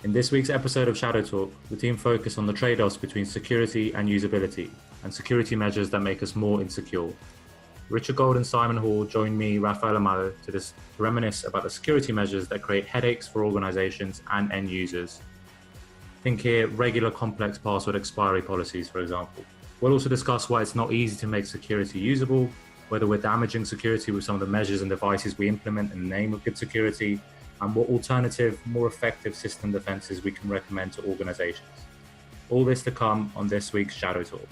In this week's episode of Shadow Talk, the team focus on the trade-offs between security and usability, and security measures that make us more insecure. Richard Gold and Simon Hall join me, Rafael Amado, to reminisce about the security measures that create headaches for organizations and end users. Think here regular complex password expiry policies, for example. We'll also discuss why it's not easy to make security usable, whether we're damaging security with some of the measures and devices we implement in the name of good security, and what alternative, more effective system defenses we can recommend to organizations. All this to come on this week's Shadow Talk.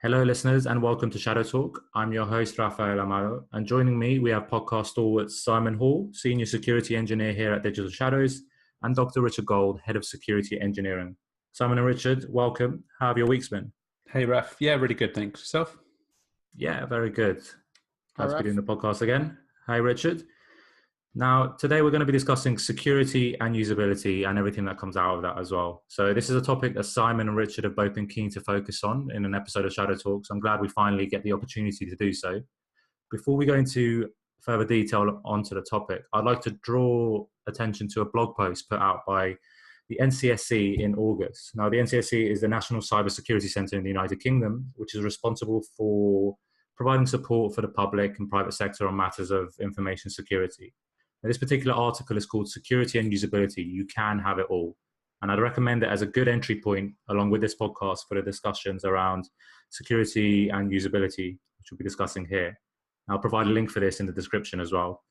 Hello, listeners, and welcome to Shadow Talk. I'm your host, Rafael Amado, and joining me, we have podcast stalwarts Simon Hall, Senior Security Engineer here at Digital Shadows, and Dr. Richard Gold, Head of Security Engineering. Simon and Richard, welcome. How have your weeks been? Hey, Raf. Yeah, really good. Thanks. Yourself? Yeah, very good. Glad to be doing the Raf. podcast again. Hi, Richard. Now, today we're going to be discussing security and usability and everything that comes out of that as well. So this is a topic that Simon and Richard have both been keen to focus on in an episode of Shadow Talks. I'm glad we finally get the opportunity to do so. Before we go into further detail onto the topic, I'd like to draw attention to a blog post put out by the NCSC in August. Now, the NCSC is the National Cybersecurity Centre in the United Kingdom, which is responsible for providing support for the public and private sector on matters of information security. Now, this particular article is called Security and Usability. You can have it all. And I'd recommend it as a good entry point along with this podcast for the discussions around security and usability, which we'll be discussing here. I'll provide a link for this in the description as well.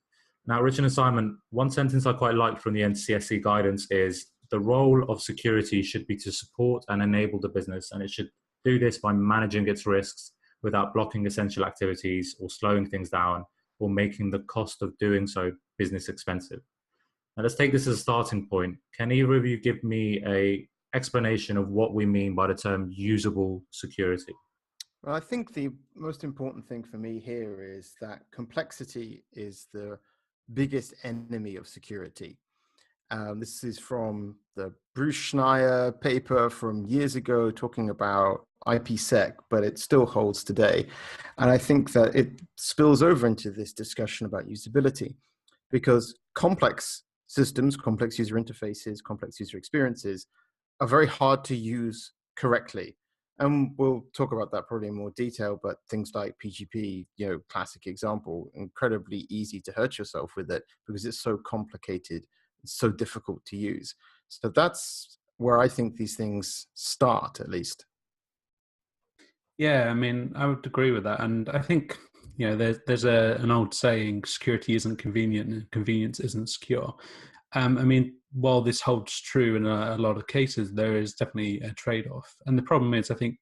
Now, Richard and Simon, one sentence I quite liked from the NCSC guidance is the role of security should be to support and enable the business, and it should do this by managing its risks without blocking essential activities or slowing things down or making the cost of doing so business expensive. Now, let's take this as a starting point. Can either of you give me an explanation of what we mean by the term usable security? Well, I think the most important thing for me here is that complexity is the biggest enemy of security. This is from the Bruce Schneier paper from years ago talking about IPsec, but it still holds today. And I think that it spills over into this discussion about usability because complex systems, complex user interfaces, complex user experiences are very hard to use correctly. And we'll talk about that probably in more detail, but things like PGP, classic example, incredibly easy to hurt yourself with it because it's so complicated, it's so difficult to use. So that's where I think these things start, at least. Yeah, I mean, I would agree with that. And I think, there's an old saying, security isn't convenient and convenience isn't secure. I mean, while this holds true in a lot of cases, there is definitely a trade-off. And the problem is, I think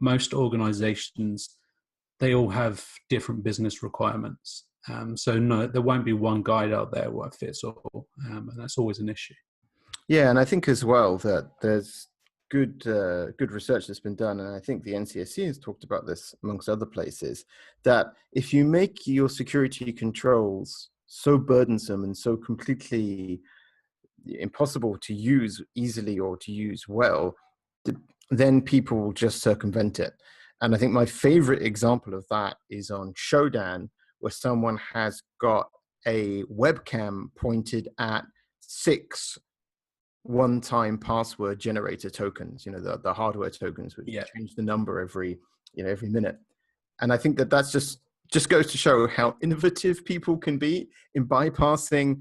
most organizations, they all have different business requirements. So no, there won't be one guide out there what fits all. And that's always an issue. Yeah, and I think as well that there's good research that's been done, and I think the NCSC has talked about this amongst other places, that if you make your security controls so burdensome and so completely impossible to use easily or to use well, then people will just circumvent it. And I think my favorite example of that is on Shodan, where someone has got a webcam pointed at 6 one-time password generator tokens, the hardware tokens, which change the number every minute. And I think that that's just goes to show how innovative people can be in bypassing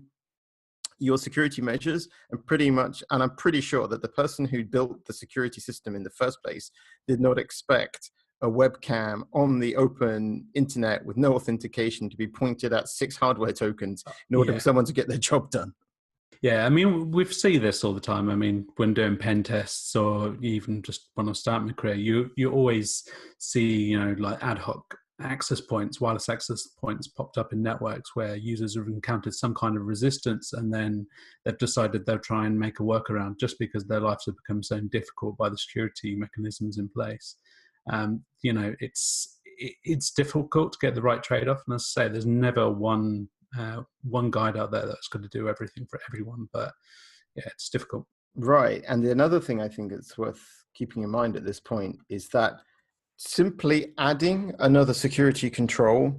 your security measures. And I'm pretty sure that the person who built the security system in the first place did not expect a webcam on the open internet with no authentication to be pointed at 6 hardware tokens in order for someone to get their job done. Yeah, I mean, we see this all the time. I mean, when doing pen tests or even just when I start my career, you always see, like ad hoc access points, wireless access points popped up in networks where users have encountered some kind of resistance and then they've decided they'll try and make a workaround just because their lives have become so difficult by the security mechanisms in place. It's difficult to get the right trade-off. And as I say, there's never one guide out there that's going to do everything for everyone, but yeah, it's difficult. Right. And another thing I think it's worth keeping in mind at this point is that simply adding another security control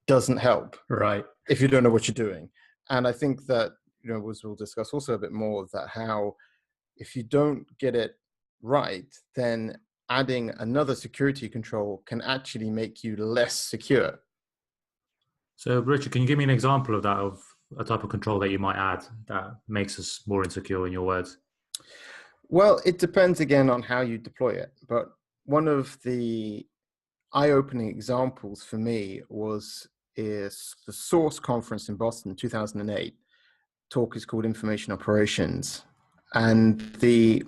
doesn't help. Right. If you don't know what you're doing. And I think that, as we'll discuss also a bit more, that how if you don't get it right, then adding another security control can actually make you less secure. So, Richard, can you give me an example of that, of a type of control that you might add that makes us more insecure, in your words? Well, it depends again on how you deploy it. But one of the eye-opening examples for me is the Source conference in Boston, 2008. Talk is called Information Operations. And the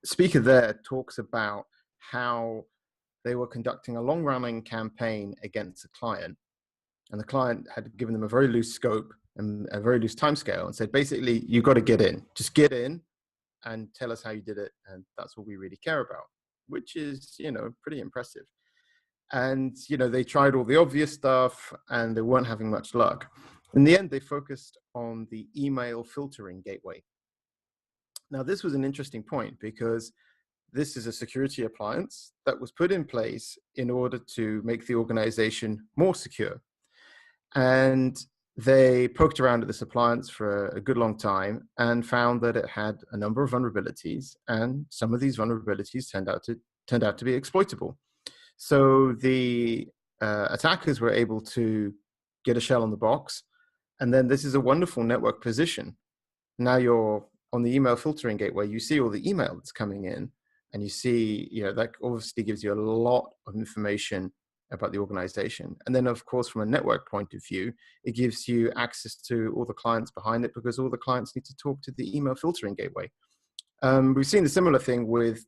speaker there talks about how they were conducting a long-running campaign against a client. And the client had given them a very loose scope and a very loose timescale and said, basically, you've got to get in. Just get in and tell us how you did it. And that's what we really care about, which is, pretty impressive. And, they tried all the obvious stuff and they weren't having much luck. In the end, they focused on the email filtering gateway. Now, this was an interesting point because this is a security appliance that was put in place in order to make the organization more secure. And they poked around at this appliance for a good long time and found that it had a number of vulnerabilities, and some of these vulnerabilities turned out to be exploitable. So the attackers were able to get a shell on the box, and then this is a wonderful network position. Now you're on the email filtering gateway, you see all the email that's coming in, and you see, that obviously gives you a lot of information about the organization. And then, of course, from a network point of view, it gives you access to all the clients behind it because all the clients need to talk to the email filtering gateway. We've seen a similar thing with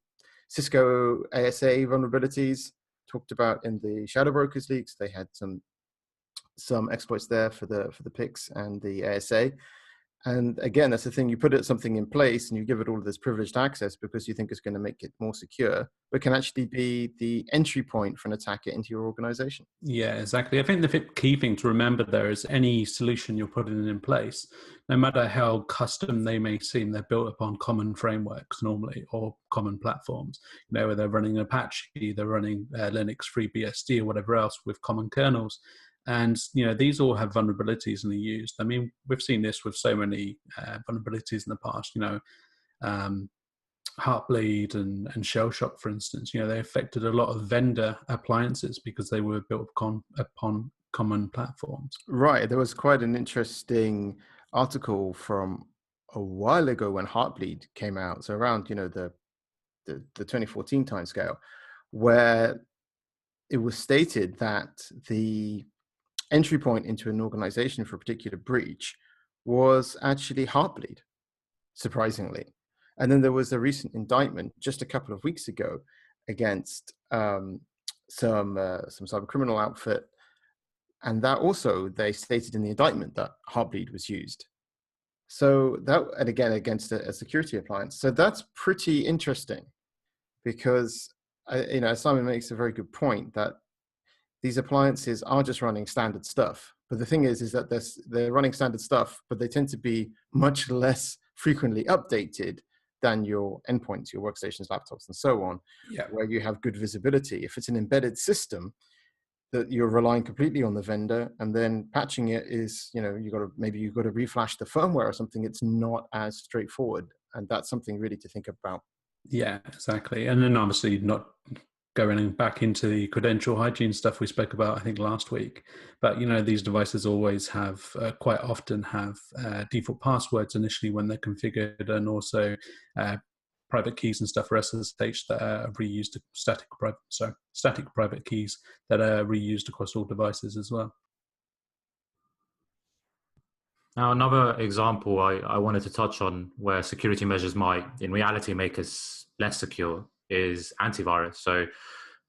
Cisco ASA vulnerabilities, talked about in the Shadow Brokers leaks. They had some exploits there for the PICs and the ASA. And again, that's the thing, you put something in place and you give it all of this privileged access because you think it's going to make it more secure, but can actually be the entry point for an attacker into your organization. Yeah, exactly. I think the key thing to remember there is any solution you're putting in place, no matter how custom they may seem, they're built upon common frameworks normally, or common platforms. Where they're running Apache, they're running Linux FreeBSD or whatever else with common kernels. And, these all have vulnerabilities and are used. I mean, we've seen this with so many vulnerabilities in the past, Heartbleed and Shellshock, for instance. They affected a lot of vendor appliances because they were built upon common platforms. Right. There was quite an interesting article from a while ago when Heartbleed came out. So around, the 2014 timescale, where it was stated that the entry point into an organization for a particular breach was actually Heartbleed, surprisingly. And then there was a recent indictment just a couple of weeks ago against some cyber criminal outfit, and that also they stated in the indictment that Heartbleed was used. So that, and again, against a security appliance. So that's pretty interesting because Simon makes a very good point that these appliances are just running standard stuff. But the thing is that they're running standard stuff, but they tend to be much less frequently updated than your endpoints, your workstations, laptops, and so on, where you have good visibility. If it's an embedded system that you're relying completely on the vendor, and then patching it is, you've got to reflash the firmware or something. It's not as straightforward, and that's something really to think about. Yeah, exactly. And then obviously not going back into the credential hygiene stuff we spoke about, I think, last week. But, these devices always have, quite often have default passwords initially when they're configured, and also private keys and stuff for SSH that are reused, static private keys that are reused across all devices as well. Now, another example I wanted to touch on where security measures might, in reality, make us less secure is antivirus. So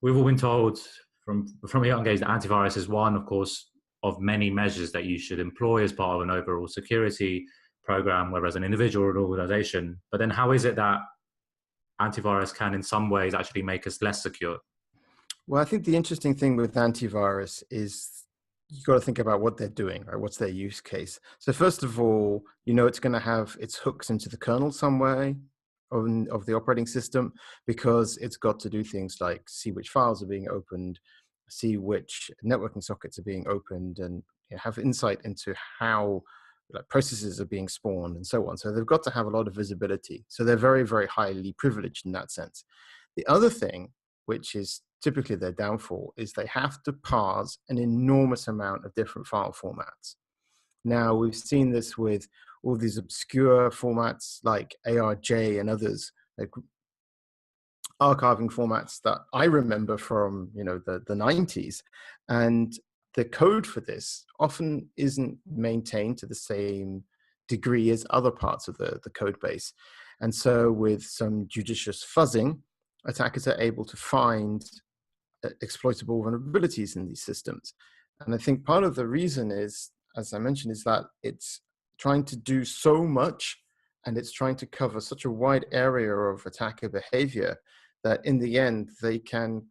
we've all been told from a young age that antivirus is one, of course, of many measures that you should employ as part of an overall security program, whether as an individual or an organization. But then how is it that antivirus can, in some ways, actually make us less secure? Well, I think the interesting thing with antivirus is you got to think about what they're doing, right? What's their use case? So first of all, it's going to have its hooks into the kernel some way of the operating system, because it's got to do things like see which files are being opened, see which networking sockets are being opened, and have insight into how like processes are being spawned and so on. So they've got to have a lot of visibility. So they're very, very highly privileged in that sense. The other thing, which is typically their downfall, is they have to parse an enormous amount of different file formats. Now, we've seen this with all these obscure formats like ARJ and others, like archiving formats that I remember from the 90s. And the code for this often isn't maintained to the same degree as other parts of the code base. And so with some judicious fuzzing, attackers are able to find exploitable vulnerabilities in these systems. And I think part of the reason is, as I mentioned, is that it's trying to do so much and it's trying to cover such a wide area of attacker behavior that in the end they can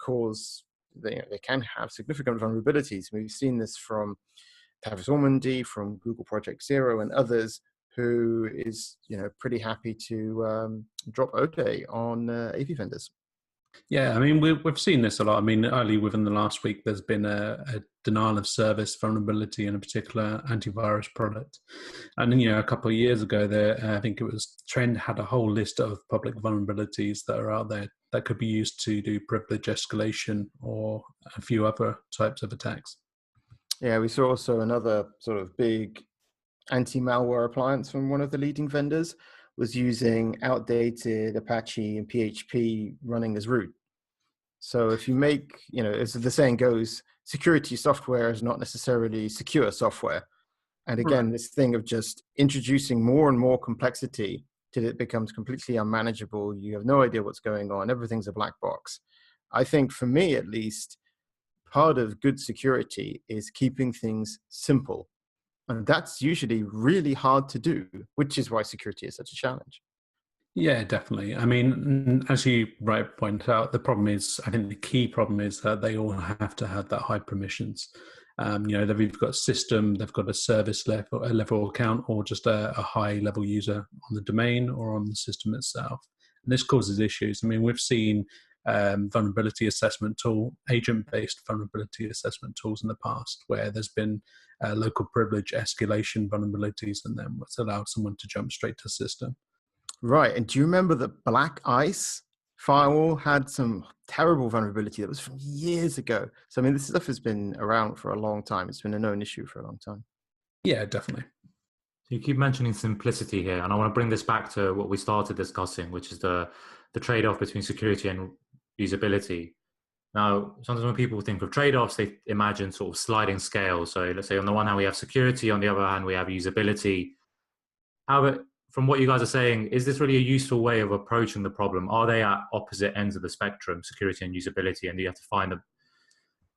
they can have significant vulnerabilities. We've seen this from Tavis Ormandy, from Google Project Zero and others, who is pretty happy to drop ODE on AV vendors. Yeah, I mean, we've seen this a lot. I mean, early within the last week, there's been a denial of service vulnerability in a particular antivirus product. And, a couple of years ago, I think it was Trend had a whole list of public vulnerabilities that are out there that could be used to do privilege escalation or a few other types of attacks. Yeah, we saw also another sort of big anti-malware appliance from one of the leading vendors was using outdated Apache and PHP running as root. So if you make, as the saying goes, security software is not necessarily secure software. And again, This thing of just introducing more and more complexity till it becomes completely unmanageable. You have no idea what's going on. Everything's a black box. I think for me, at least, part of good security is keeping things simple. And that's usually really hard to do, which is why security is such a challenge. Yeah, definitely. I mean, as you point out, the problem is, I think the key problem is that they all have to have that high permissions. They've got a system, they've got a service level account, or just a high level user on the domain or on the system itself. And this causes issues. I mean, we've seen vulnerability assessment tool, agent-based vulnerability assessment tools in the past, where there's been local privilege escalation vulnerabilities, and then what's allowed someone to jump straight to the system. Right. And do you remember that Black Ice firewall had some terrible vulnerability that was from years ago? So, I mean, this stuff has been around for a long time. It's been a known issue for a long time. Yeah, definitely. So you keep mentioning simplicity here, and I want to bring this back to what we started discussing, which is the trade-off between security and usability. Now, sometimes when people think of trade-offs, they imagine sort of sliding scales. So let's say on the one hand, we have security, on the other hand, we have usability. However, from what you guys are saying, is this really a useful way of approaching the problem? Are they at opposite ends of the spectrum, security and usability, and do you have to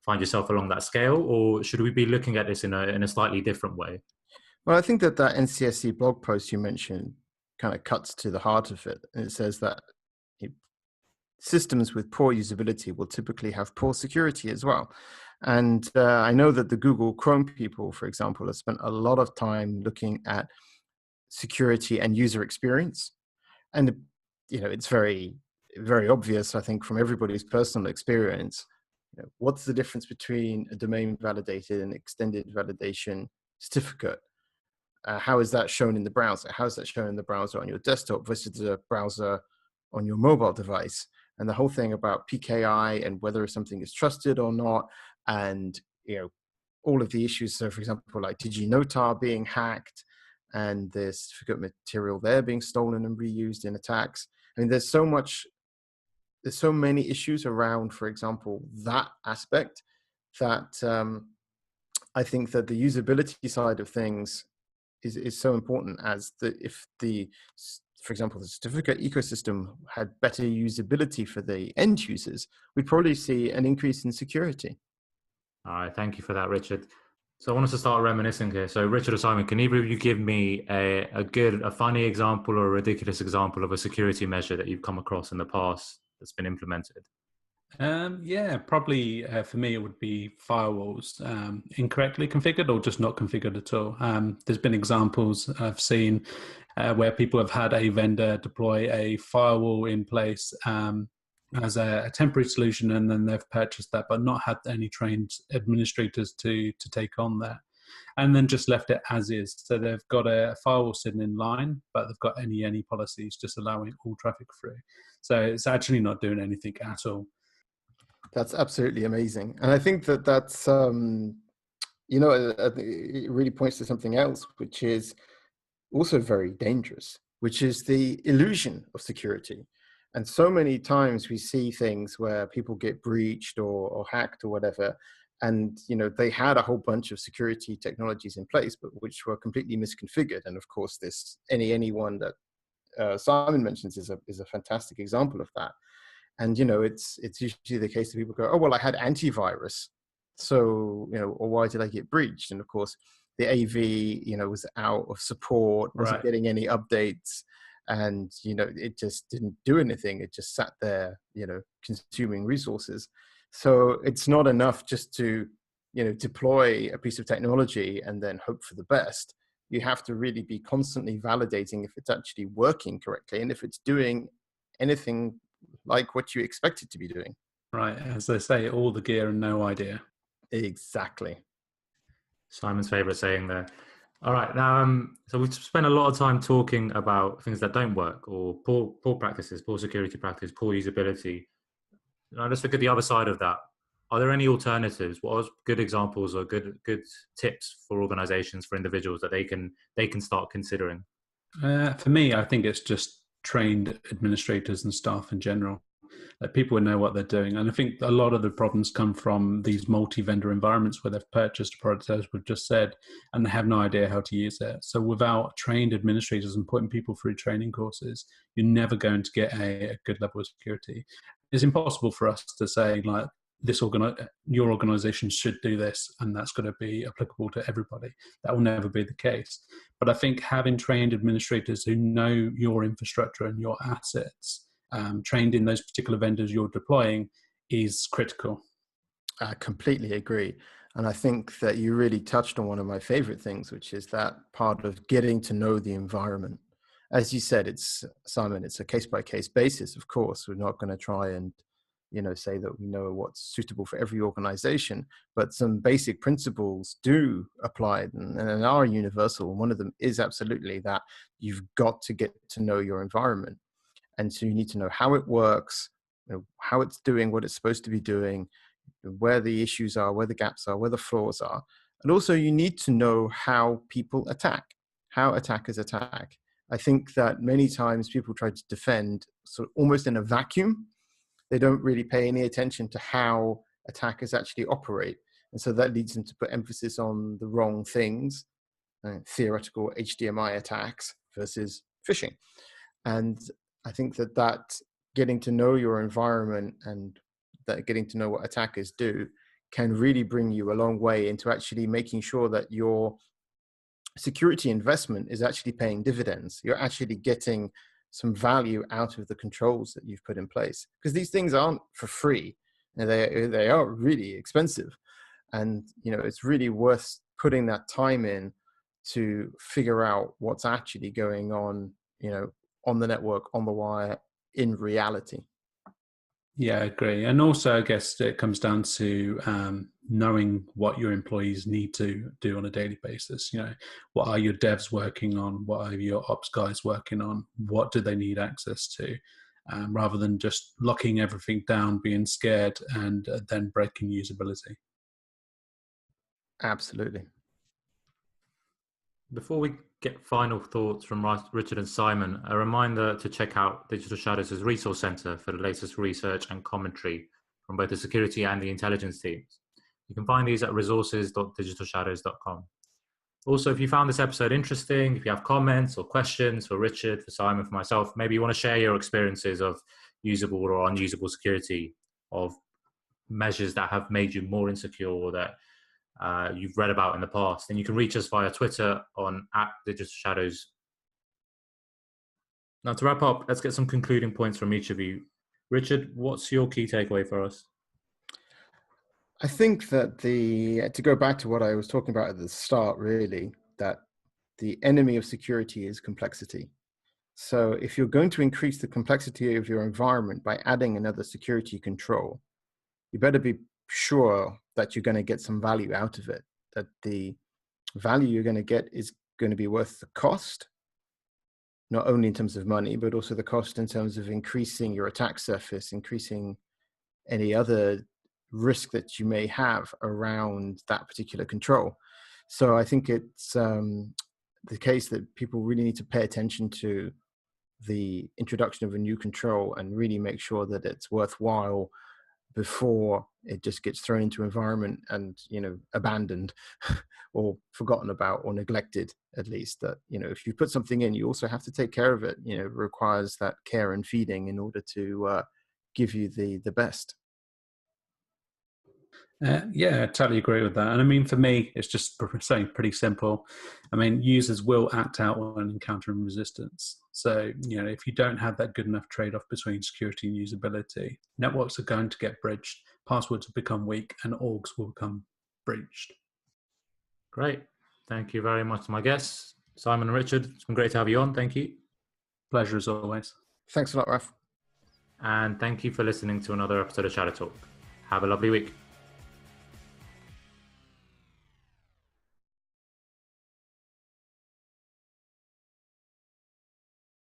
find yourself along that scale, or should we be looking at this in a slightly different way? Well, I think that NCSC blog post you mentioned kind of cuts to the heart of it. And it says that systems with poor usability will typically have poor security as well. And I know that the Google Chrome people, for example, have spent a lot of time looking at security and user experience. And, it's very, very obvious, I think, from everybody's personal experience, what's the difference between a domain validated and extended validation certificate? How is that shown in the browser? How is that shown in the browser on your desktop versus the browser on your mobile device? And the whole thing about PKI and whether something is trusted or not, and all of the issues. So, for example, like DigiNotar being hacked, and the certificate material there being stolen and reused in attacks. I mean, there's so many issues around, for example, that aspect that I think that the usability side of things is so important, as for example, the certificate ecosystem had better usability for the end users, we'd probably see an increase in security. All right, thank you for that, Richard. So I want us to start reminiscing here. So Richard or Simon, can either of you give me a funny example or a ridiculous example of a security measure that you've come across in the past that's been implemented? Yeah, probably for me it would be firewalls incorrectly configured or just not configured at all. There's been examples I've seen where people have had a vendor deploy a firewall in place as a temporary solution, and then they've purchased that but not had any trained administrators to take on that. and then just left it as is. So they've got a firewall sitting in line, but they've got any policies just allowing all traffic through. So it's actually not doing anything at all. That's absolutely amazing. And I think that that's, it really points to something else, which is also very dangerous, which is the illusion of security. And so many times we see things where people get breached or hacked or whatever, and they had a whole bunch of security technologies in place, but which were completely misconfigured. And of course, this anyone that Simon mentions is a fantastic example of that. And it's usually the case that people go, oh well, I had antivirus, so or why did I get breached? And of course, the AV was out of support, wasn't getting any updates, and it just didn't do anything. It just sat there, consuming resources. So it's not enough just to deploy a piece of technology and then hope for the best. You have to really be constantly validating if it's actually working correctly and if it's doing anything like what you expect it to be doing. Right, as they say, all the gear and no idea. Exactly. Simon's favorite saying there. All right, now, so we've spent a lot of time talking about things that don't work or poor practices, poor security practice, poor usability. Now let's look at the other side of that. Are there any alternatives? What are good examples or good tips for organizations, for individuals that they can start considering? For me, I think it's just trained administrators and staff in general. That people know what they're doing. And I think a lot of the problems come from these multi-vendor environments where they've purchased a product, as we've just said, and they have no idea how to use it. So without trained administrators and putting people through training courses, you're never going to get a good level of security. It's impossible for us to say, like, your organization should do this, and that's going to be applicable to everybody. That will never be the case. But I think having trained administrators who know your infrastructure and your assets, trained in those particular vendors you're deploying, is critical. I completely agree. And I think that you really touched on one of my favorite things, which is that part of getting to know the environment. As you said, Simon, it's a case-by-case basis, of course. We're not going to try and say that we know what's suitable for every organization, but some basic principles do apply and are universal. One of them is absolutely that you've got to get to know your environment. And so you need to know how it works, how it's doing what it's supposed to be doing, where the issues are, where the gaps are, where the flaws are. And also you need to know how people attack, how attackers attack. I think that many times people try to defend sort of almost in a vacuum. They don't really pay any attention to how attackers actually operate. And so that leads them to put emphasis on the wrong things, theoretical HDMI attacks versus phishing. And I think that getting to know your environment and that getting to know what attackers do can really bring you a long way into actually making sure that your security investment is actually paying dividends. You're actually getting some value out of the controls that you've put in place, because these things aren't for free. They are really expensive, and it's really worth putting that time in to figure out what's actually going on, on the network, on the wire, in reality. Yeah, I agree. And also, I guess it comes down to knowing what your employees need to do on a daily basis. What are your devs working on? What are your ops guys working on? What do they need access to? Rather than just locking everything down, being scared, and then breaking usability. Absolutely. Before we get final thoughts from Richard and Simon, a reminder to check out Digital Shadows' resource center for the latest research and commentary from both the security and the intelligence teams. You can find these at resources.digitalshadows.com. Also, if you found this episode interesting, if you have comments or questions for Richard, for Simon, for myself, maybe you want to share your experiences of usable or unusable security, of measures that have made you more insecure or that you've read about in the past, then you can reach us via Twitter on @DigitalShadows. Now, to wrap up, let's get some concluding points from each of you. Richard, what's your key takeaway for us? I think that to go back to what I was talking about at the start, really, that the enemy of security is complexity. So if you're going to increase the complexity of your environment by adding another security control, you better be sure that you're going to get some value out of it, that the value you're going to get is going to be worth the cost, not only in terms of money, but also the cost in terms of increasing your attack surface, increasing any other risk that you may have around that particular control. So I think it's the case that people really need to pay attention to the introduction of a new control and really make sure that it's worthwhile before it just gets thrown into environment and, you know, abandoned or forgotten about or neglected. At least that, you know, if you put something in, you also have to take care of it. You know, it requires that care and feeding in order to give you the best. Yeah, I totally agree with that. And I mean, for me, it's just saying pretty simple. I mean, users will act out when encountering resistance. So, you know, if you don't have that good enough trade-off between security and usability, networks are going to get bridged, passwords will become weak, and orgs will become breached. Great. Thank you very much to my guests, Simon and Richard. It's been great to have you on. Thank you. Pleasure as always. Thanks a lot, Raf. And thank you for listening to another episode of Shadow Talk. Have a lovely week.